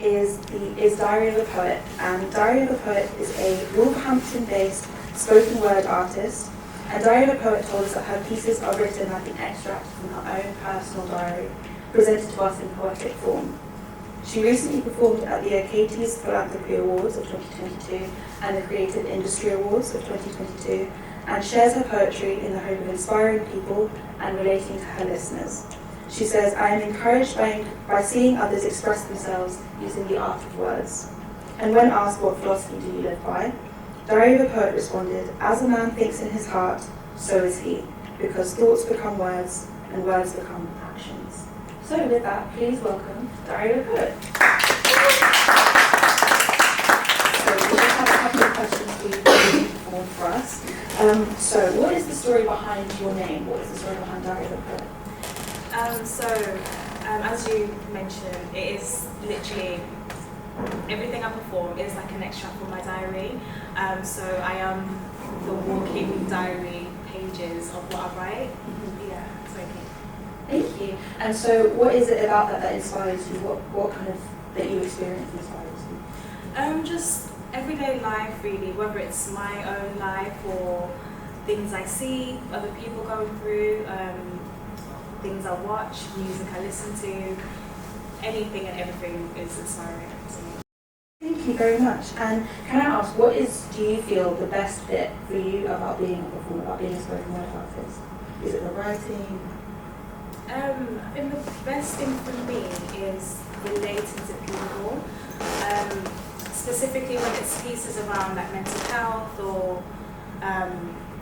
is Diary of a Poet, and Diary of a Poet is a Wolverhampton-based spoken word artist. And Diary of a Poet told us that her pieces are written like an extract from her own personal diary, presented to us in poetic form. She recently performed at the Achates Philanthropy Awards of 2022 and the Creative Industry Awards of 2022, and shares her poetry in the hope of inspiring people and relating to her listeners. She says, "I am encouraged by seeing others express themselves using the art of words." And when asked what philosophy do you live by, Diary of a Poet responded, "As a man thinks in his heart, so is he, because thoughts become words and words become actions." So with that, please welcome Diary of a Poet. So we just have a couple of questions for you for us. So what is the story behind your name? What is the story behind Diary of a Poet? As you mentioned, it is literally everything I perform is like an extract from my diary. So I am the walking diary pages of what I write. Yeah, it's okay. Thank you. And so what is it about that inspires you? What kind of that you experience inspires you? Just everyday life really, whether it's my own life or things I see other people going through, things I watch, music I listen to, anything and everything is inspiring to me. Thank you very much. And can I ask, do you feel the best bit for you about being a performer, about being a spoken word artist? Is it the writing? I think the best thing for me is relating to people, specifically when it's pieces around like mental health or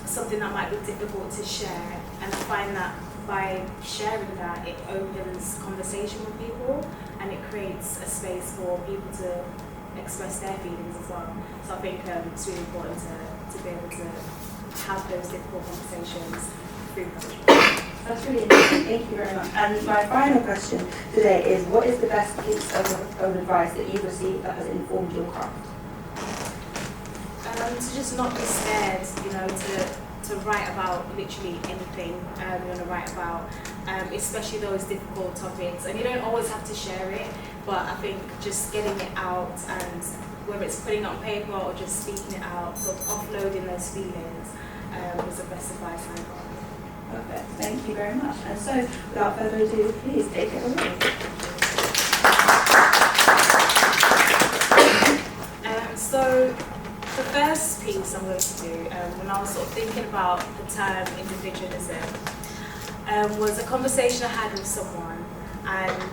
something that might be difficult to share. And I find that by sharing that, it opens conversation with people and it creates a space for people to express their feelings as well. So I think it's really important to be able to have those difficult conversations through poetry. That's really interesting. Thank you very much. And my final question today is, what is the best piece of advice that you've received that has informed your craft? To just not be scared, to write about literally anything you want to write about, especially those difficult topics. And you don't always have to share it, but I think just getting it out, and whether it's putting it on paper or just speaking it out, sort of offloading those feelings, was the best advice I got. Perfect. Thank you very much. And so, without further ado, please take it away. So, the first piece I'm going to do, when I was sort of thinking about the term individualism, was a conversation I had with someone, and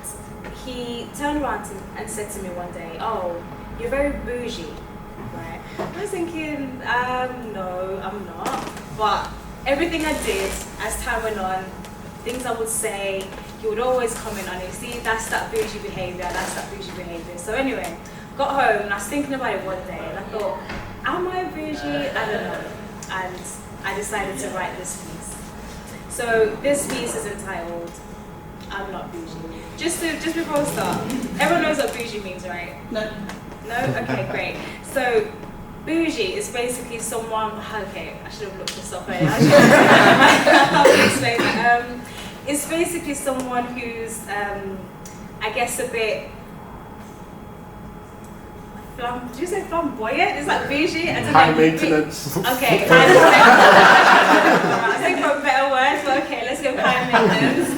he turned around and said to me one day, "Oh, you're very bougie," right? I was thinking, no, I'm not, but everything I did as time went on, things I would say, he would always comment on it. See, that's that bougie behaviour, that's that bougie behaviour. So anyway, got home and I was thinking about it one day and I thought, am I bougie? I don't know. And I decided to write this piece. So this piece is entitled, I'm Not Bougie. Just before we start, everyone knows what bougie means, right? No? Okay, great. So bougie is basically someone, okay, I should have looked this up earlier. How to explain that? It's basically someone who's, I guess, a bit, did you say flamboyant? Is that bougie? I don't know. High maintenance. Okay, high maintenance. I was looking for a better word, but okay, let's go with high maintenance.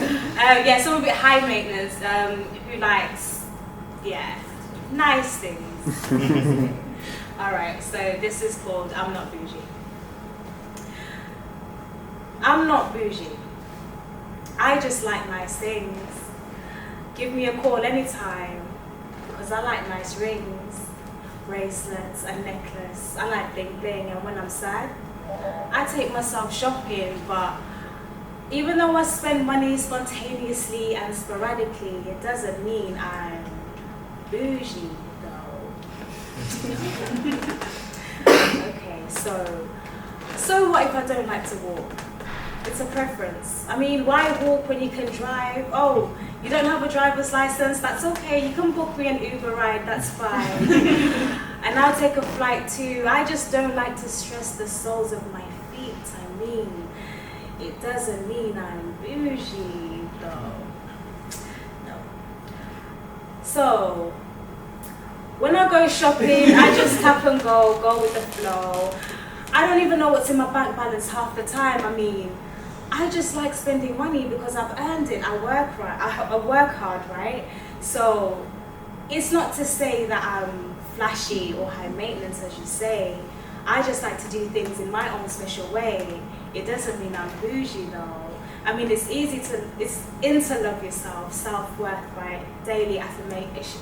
Yeah, someone a bit high maintenance, who likes, nice things. Alright, so this is called I'm Not Bougie. I'm not bougie. I just like nice things. Give me a call anytime, because I like nice rings, bracelets, a necklace. I like bling bling, and when I'm sad, I take myself shopping, but even though I spend money spontaneously and sporadically, it doesn't mean I'm bougie. Okay, so what if I don't like to walk? It's a preference. I mean, why walk when you can drive? Oh, you don't have a driver's license? That's okay, you can book me an Uber ride, that's fine. And I'll take a flight too. I just don't like to stress the soles of my feet. I mean, it doesn't mean I'm bougie though. No. So, When I go shopping, I just tap and go with the flow. I don't even know what's in my bank balance half the time. I mean, I just like spending money because I've earned it. I work hard, right? So it's not to say that I'm flashy or high maintenance, as you say. I just like to do things in my own special way. It doesn't mean I'm bougie though. I mean, it's into love yourself, self-worth, right? Daily affirmation.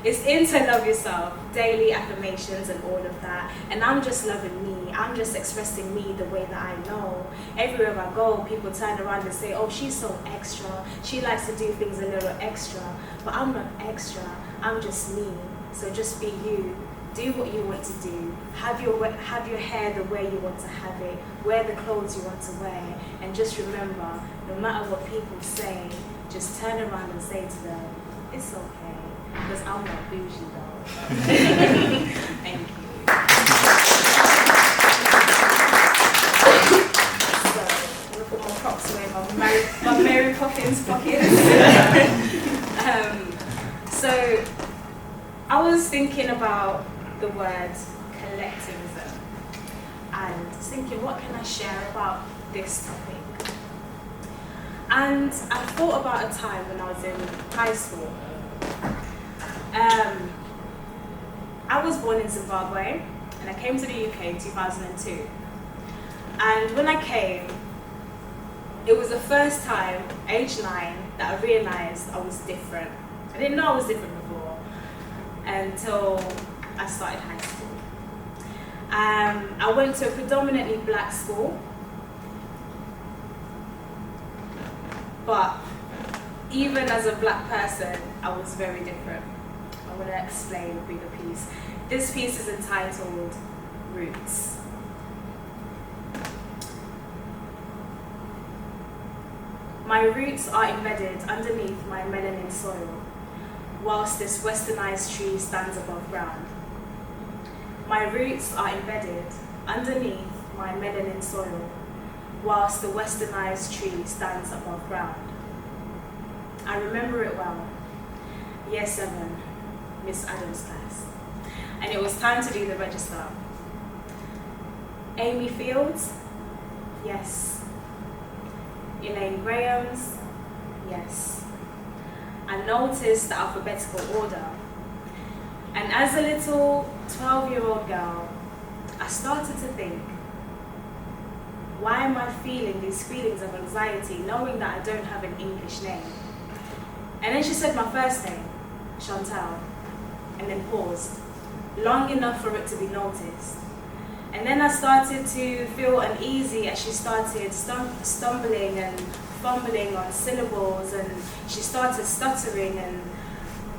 It's into love yourself, daily affirmations and all of that. And I'm just loving me. I'm just expressing me the way that I know. Everywhere I go, people turn around and say, oh, she's so extra. She likes to do things a little extra. But I'm not extra. I'm just me. So just be you. Do what you want to do. Have your hair the way you want to have it. Wear the clothes you want to wear. And just remember, no matter what people say, just turn around and say to them, it's okay. Because I'm not bougie though. Thank you. So, I'm going to put my props away in my Mary Poppins pockets. So, I was thinking about the word collectivism and thinking, what can I share about this topic? And I thought about a time when I was in high school. I was born in Zimbabwe and I came to the UK in 2002. And when I came, it was the first time, age 9, that I realised I was different. I didn't know I was different before until I started high school. I went to a predominantly black school, but even as a black person, I was very different. I want to explain a bigger piece. This piece is entitled Roots. My roots are embedded underneath my melanin soil, whilst this westernized tree stands above ground. My roots are embedded underneath my melanin soil, whilst the westernized tree stands above ground. I remember it well. Year 7, Miss Adams' class. And it was time to do the register. Amy Fields? Yes. Elaine Graham's? Yes. I noticed the alphabetical order. And as a little 12-year-old girl, I started to think, why am I feeling these feelings of anxiety knowing that I don't have an English name? And then she said my first name, Chantal, and then paused, long enough for it to be noticed. And then I started to feel uneasy as she started stumbling and fumbling on syllables, and she started stuttering, and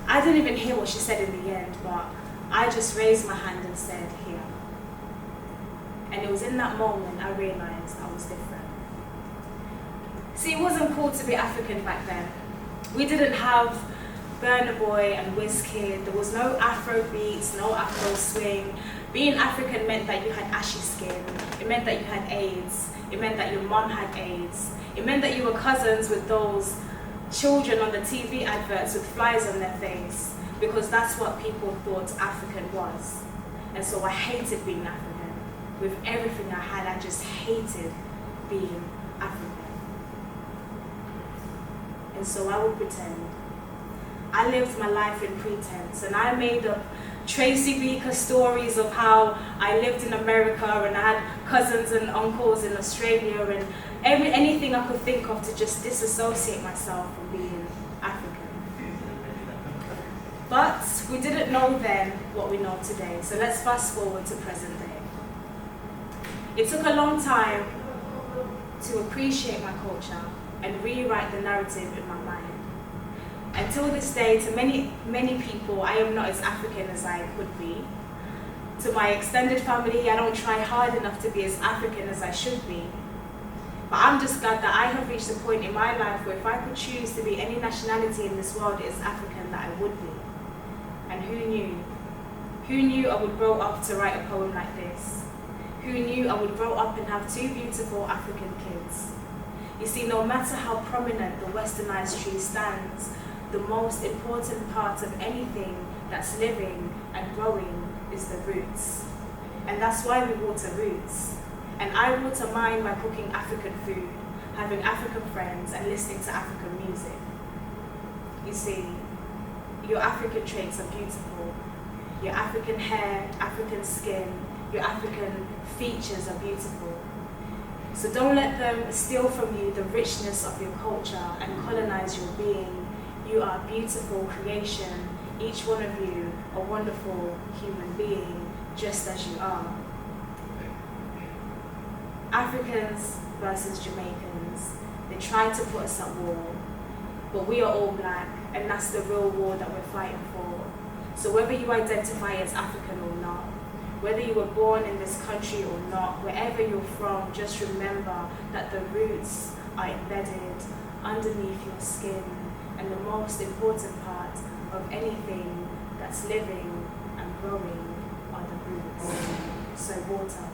I didn't even hear what she said in the end, but I just raised my hand and said, here. And it was in that moment I realized I was different. See, it wasn't cool to be African back then. We didn't have Burna Boy and Wizkid. There was no Afro beats, no Afro swing. Being African meant that you had ashy skin. It meant that you had AIDS. It meant that your mom had AIDS. It meant that you were cousins with those children on the TV adverts with flies on their face, because that's what people thought African was. And so I hated being African. With everything I had, I just hated being African. And so I would pretend. I lived my life in pretense, and I made up Tracy Beaker stories of how I lived in America and I had cousins and uncles in Australia and anything I could think of to just disassociate myself from being African. But we didn't know then what we know today, so let's fast forward to present day. It took a long time to appreciate my culture and rewrite the narrative in my mind. Until this day, to many people, I am not as African as I could be. To my extended family, I don't try hard enough to be as African as I should be. But I'm just glad that I have reached a point in my life where if I could choose to be any nationality in this world, it is African that I would be. And who knew? Who knew I would grow up to write a poem like this? Who knew I would grow up and have 2 beautiful African kids? You see, no matter how prominent the westernized tree stands, the most important part of anything that's living and growing is the roots. And that's why we water roots. And I water mine by cooking African food, having African friends, and listening to African music. You see, your African traits are beautiful. Your African hair, African skin, your African features are beautiful. So don't let them steal from you the richness of your culture and colonize your being. You are a beautiful creation, each one of you a wonderful human being, just as you are. Africans versus Jamaicans, they try to put us at war, but we are all black, and that's the real war that we're fighting for. So whether you identify as African or not, whether you were born in this country or not, wherever you're from, just remember that the roots are embedded underneath your skin, and the most important part of anything that's living and growing are the roots. So water.